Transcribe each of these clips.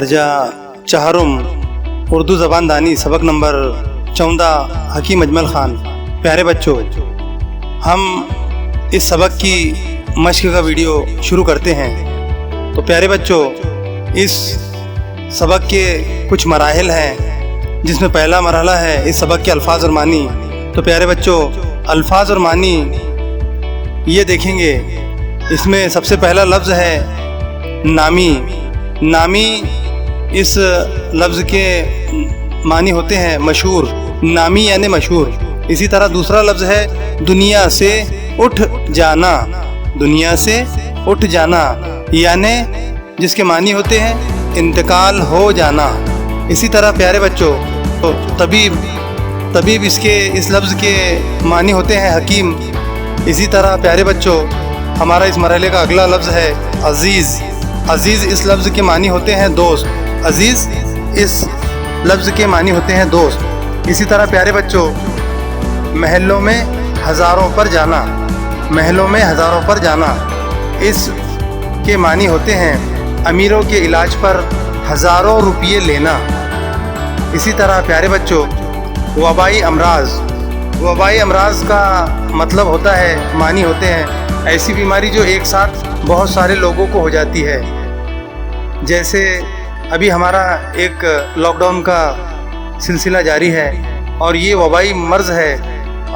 درجہ چہارم اردو زبان دانی سبق نمبر 14 حکیم اجمل خان۔ پیارے بچوں، ہم اس سبق کی مشق کا ویڈیو شروع کرتے ہیں۔ تو پیارے بچوں، اس سبق کے کچھ مراحل ہیں، جس میں پہلا مرحلہ ہے اس سبق کے الفاظ اور معنی۔ تو پیارے بچوں، الفاظ اور معنی یہ دیکھیں گے۔ اس میں سب سے پہلا لفظ ہے نامی۔ نامی اس لفظ کے معنی ہوتے ہیں مشہور، نامی یعنی مشہور۔ اسی طرح دوسرا لفظ ہے دنیا سے اٹھ جانا۔ دنیا سے اٹھ جانا یعنی جس کے معنی ہوتے ہیں انتقال ہو جانا۔ اسی طرح پیارے بچوں، طبیب، طبیب اس لفظ کے معنی ہوتے ہیں حکیم۔ اسی طرح پیارے بچوں، ہمارا اس مرحلے کا اگلا لفظ ہے عزیز۔ عزیز اس لفظ کے معنی ہوتے ہیں دوست۔ عزیز اس لفظ کے معنی ہوتے ہیں دوست۔ اسی طرح پیارے بچوں، محلوں میں ہزاروں پر جانا۔ محلوں میں ہزاروں پر جانا اس کے معنی ہوتے ہیں امیروں کے علاج پر ہزاروں روپیے لینا۔ اسی طرح پیارے بچوں، وبائی امراض۔ وبائی امراض کا مطلب ہوتا ہے، معنی ہوتے ہیں ایسی بیماری جو ایک ساتھ بہت سارے لوگوں کو ہو جاتی ہے۔ جیسے ابھی ہمارا ایک لاک ڈاؤن کا سلسلہ جاری ہے، اور یہ وبائی مرض ہے،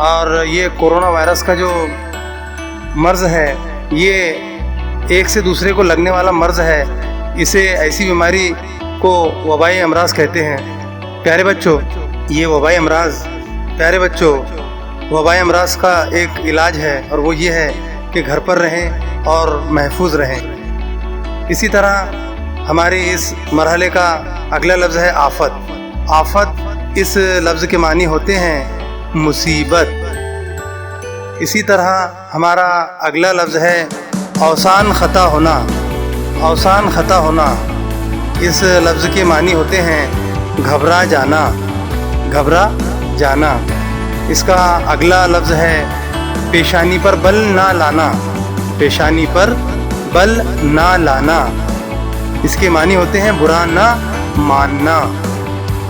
اور یہ کورونا وائرس کا جو مرض ہے یہ ایک سے دوسرے کو لگنے والا مرض ہے۔ اسے ایسی بیماری کو وبائی امراض کہتے ہیں۔ پیارے بچوں، یہ وبائی امراض، پیارے بچوں، وبائی امراض کا ایک علاج ہے، اور وہ یہ ہے کہ گھر پر رہیں اور محفوظ رہیں۔ اسی طرح ہمارے اس مرحلے کا اگلا لفظ ہے آفت۔ آفت اس لفظ کے معنی ہوتے ہیں مصیبت۔ اسی طرح ہمارا اگلا لفظ ہے اوسان خطا ہونا۔ اوسان خطا ہونا اس لفظ کے معنی ہوتے ہیں گھبرا جانا۔ گھبرا جانا۔ اس کا اگلا لفظ ہے پیشانی پر بل نہ لانا۔ پیشانی پر بل نہ لانا اس کے معنی ہوتے ہیں برا نہ ماننا۔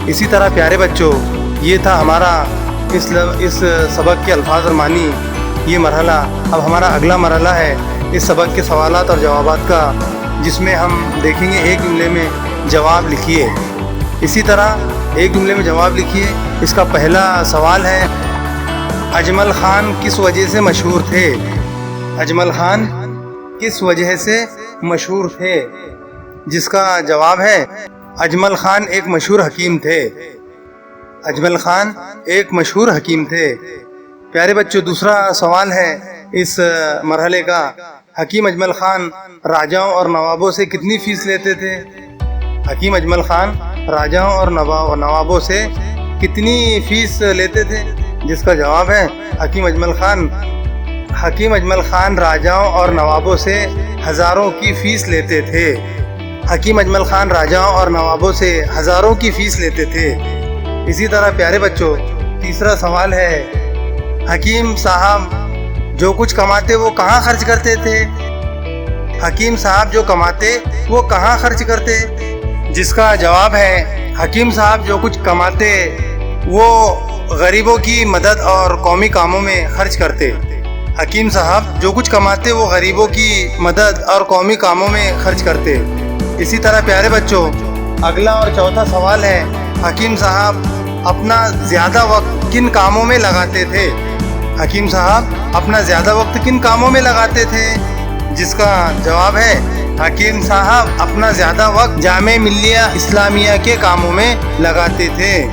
اسی طرح پیارے بچوں، یہ تھا ہمارا اس سبق کے الفاظ اور معنی، یہ مرحلہ۔ اب ہمارا اگلا مرحلہ ہے اس سبق کے سوالات اور جوابات کا، جس میں ہم دیکھیں گے ایک جملے میں جواب لکھیے۔ اسی طرح ایک جملے میں جواب لکھیے۔ اس کا پہلا سوال ہے اجمل خان کس وجہ سے مشہور تھے؟ اجمل خان کس وجہ سے مشہور تھے؟ جس کا جواب ہے اجمل خان ایک مشہور حکیم تھے۔ اجمل خان ایک مشہور حکیم تھے۔ پیارے بچوں، دوسرا سوال ہے اس مرحلے کا، حکیم اجمل خان راجاؤں اور نوابوں سے کتنی فیس لیتے تھے؟ حکیم اجمل خان راجاؤں اور نوابوں سے کتنی فیس لیتے تھے؟ جس کا جواب ہے حکیم اجمل خان راجاؤں اور نوابوں سے ہزاروں کی فیس لیتے تھے۔ حکیم اجمل خان راجاؤں اور نوابوں سے ہزاروں کی فیس لیتے تھے۔ اسی طرح پیارے بچوں، تیسرا سوال ہے حکیم صاحب جو کچھ کماتے وہ کہاں خرچ کرتے تھے؟ حکیم صاحب جو کماتے وہ کہاں خرچ کرتے؟ جس کا جواب ہے حکیم صاحب جو کچھ کماتے وہ غریبوں کی مدد اور قومی کاموں میں خرچ کرتے۔ حکیم صاحب جو کچھ کماتے وہ غریبوں کی مدد اور قومی کاموں میں خرچ کرتے۔ اسی طرح پیارے بچوں، اگلا اور چوتھا سوال ہے حکیم صاحب اپنا زیادہ وقت کن کاموں میں لگاتے تھے؟ حکیم صاحب اپنا زیادہ وقت کن کاموں میں لگاتے تھے؟ جس کا جواب ہے حکیم صاحب اپنا زیادہ وقت جامعہ ملیہ اسلامیہ کے کاموں میں لگاتے تھے۔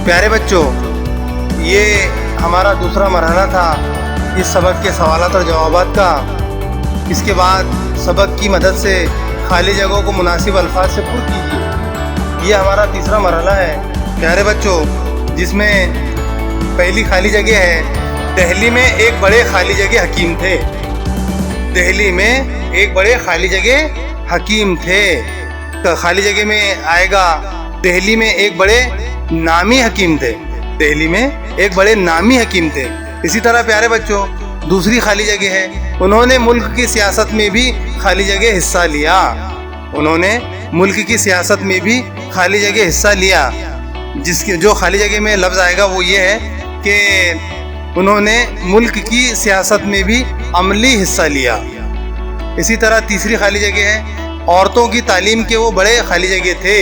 پیارے بچوں، یہ ہمارا دوسرا مرحلہ تھا اس سبق کے سوالات اور جوابات کا۔ اس کے بعد سبق کی مدد سے خالی جگہوں کو مناسب الفاظ سے پر کیجیے۔ یہ ہمارا تیسرا مرحلہ ہے پیارے بچوں، جس میں پہلی خالی جگہ ہے دہلی میں ایک بڑے خالی جگہ حکیم تھے۔ دہلی میں ایک بڑے خالی جگہ حکیم تھے۔ خالی جگہ میں آئے گا دہلی میں ایک بڑے نامی حکیم تھے۔ دہلی میں ایک بڑے نامی حکیم تھے۔ اسی طرح پیارے بچوں، دوسری خالی جگہ ہے انہوں نے ملک کی سیاست میں بھی خالی جگہ حصہ لیا۔ انہوں نے ملک کی سیاست میں بھی خالی جگہ حصہ لیا. جو خالی جگہ میں لفظ آئے گا وہ یہ ہے کہ انہوں نے ملک کی سیاست میں بھی عملی حصہ لیا. اسی طرح تیسری خالی جگہ ہے عورتوں کی تعلیم کے وہ بڑے خالی جگہ تھے.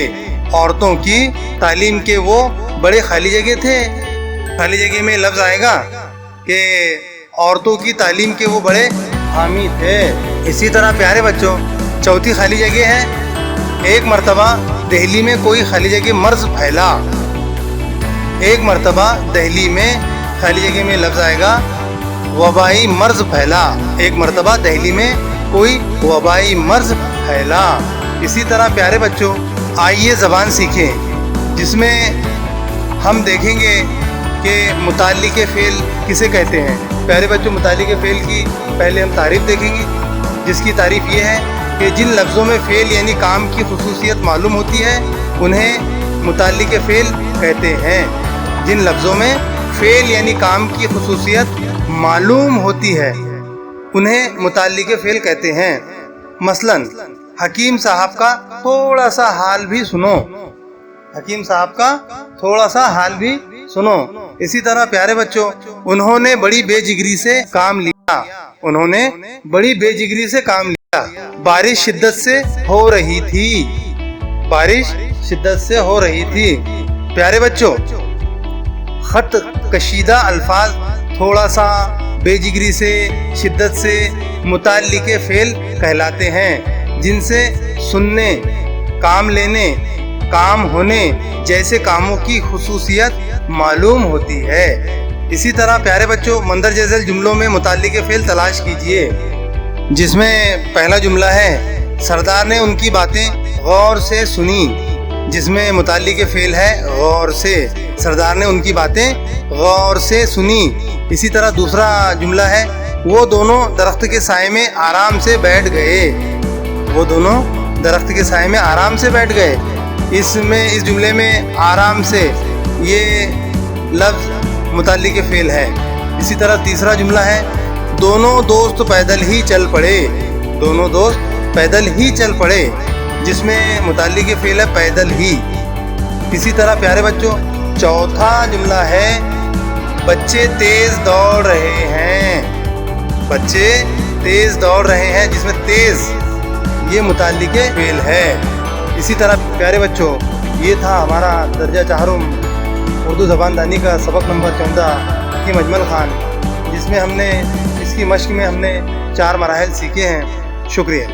عورتوں کی تعلیم کے وہ بڑے خالی جگہ تھے. خالی جگہ میں لفظ آئے گا کہ عورتوں کی تعلیم کے وہ بڑے حامی تھے. اسی طرح پیارے بچوں چوتھی خالی جگہ ہے ایک مرتبہ دہلی میں کوئی خالی جگہ مرض پھیلا. ایک مرتبہ دہلی میں خالی جگہ میں لفظ آئے گا وبائی مرض پھیلا. ایک مرتبہ دہلی میں کوئی وبائی مرض پھیلا. اسی طرح پیارے بچوں آئیے زبان سیکھیں جس میں ہم دیکھیں گے کہ متعلق فعل کسے کہتے ہیں. پیارے بچوں متعلق فعل کی پہلے ہم تعریف دیکھیں گے جس کی تعریف یہ ہے کہ جن لفظوں میں فعل یعنی کام کی خصوصیت معلوم ہوتی ہے انہیں متعلق فعل کہتے ہیں. جن لفظوں میں فعل یعنی کام کی خصوصیت معلوم ہوتی ہے انہیں متعلق فعل کہتے ہیں. مثلا حکیم صاحب کا تھوڑا سا حال بھی سنو. حکیم صاحب کا تھوڑا سا حال بھی سنو. اسی طرح پیارے بچوں انہوں نے بڑی بے جگری سے کام لیا. انہوں نے بڑی بے جگری سے کام لیا. بارش شدت سے ہو رہی تھی. بارش شدت سے ہو رہی تھی. پیارے بچوں خط کشیدہ الفاظ تھوڑا سا بے جگری سے شدت سے متعلق فعل کہلاتے ہیں جن سے سننے کام لینے کام ہونے جیسے کاموں کی خصوصیت معلوم ہوتی ہے. اسی طرح پیارے بچوں مندرجہ ذیل جملوں میں متعلق فعل تلاش کیجئے جس میں پہلا جملہ ہے سردار نے ان کی باتیں غور سے سنی. جس میں متعلق فعل ہے غور سے. سردار نے ان کی باتیں غور سے سنی. اسی طرح دوسرا جملہ ہے وہ دونوں درخت کے سائے میں آرام سے بیٹھ گئے. وہ دونوں درخت کے سائے میں آرام سے بیٹھ گئے. اس جملے میں آرام سے یہ لفظ متعلق فعل ہے. اسی طرح تیسرا جملہ ہے دونوں دوست پیدل ہی چل پڑے. دونوں دوست پیدل ہی چل پڑے جس میں متعلق فعل ہے پیدل ہی. اسی طرح پیارے بچوں چوتھا جملہ ہے بچے تیز دوڑ رہے ہیں. بچے تیز دوڑ رہے ہیں جس میں تیز یہ متعلق فعل ہے. اسی طرح پیارے بچوں یہ تھا ہمارا درجہ چہارم اردو زبان دانی کا سبق نمبر 14 حکیم اجمل خان جس میں ہم نے اس کی مشق میں ہم نے 4 مراحل سیکھے ہیں. شکریہ.